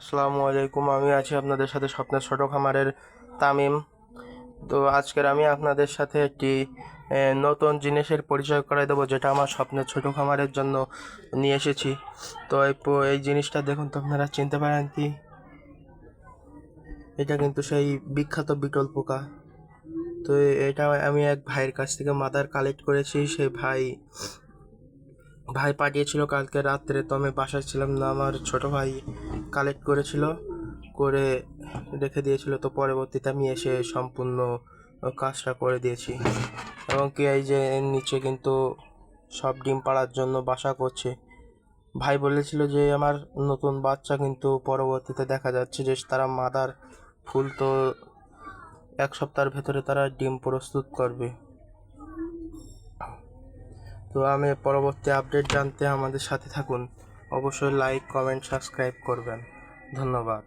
আসসালামু আলাইকুম। আমি আছি আপনাদের সাথে স্বপ্নের ছোট খামারের তামিম। তো আজকের আমি আপনাদের সাথে একটি নতুন জিনিসের পরিচয় করাই দেবো, যেটা আমার স্বপ্নের ছোট খামারের জন্য নিয়ে এসেছি। তো এই জিনিসটা দেখুন তো, আপনারা চিনতে পারেন কি? এটা কিন্তু সেই বিখ্যাত বিটল পোকা। তো এটা আমি এক ভাইয়ের কাছ থেকে মাদার কালেক্ট করেছি। সেই ভাই পাঠিয়েছিল কালকে রাত্রে, তো আমি বাসায় ছিলাম না। আমার ছোট ভাই কালেক্ট করেছিল, করে রেখে দিয়েছিল। তো পরবর্তীতে আমি এসে সম্পূর্ণ কাজটা করে দিয়েছি। এবং কি এই যে এর নিচে কিন্তু সব ডিম পাড়ার জন্য বাসা করছে। ভাই বলেছিল যে আমার নতুন বাচ্চা, কিন্তু পরবর্তীতে দেখা যাচ্ছে যে তারা মাদার ফুল, তো 1 সপ্তাহের ভেতরে তারা ডিম প্রস্তুত করবে। তো আমি পরবর্তী আপডেট জানতে আমাদের সাথে থাকুন। অবশ্যই লাইক, কমেন্ট, সাবস্ক্রাইব করবেন। ধন্যবাদ।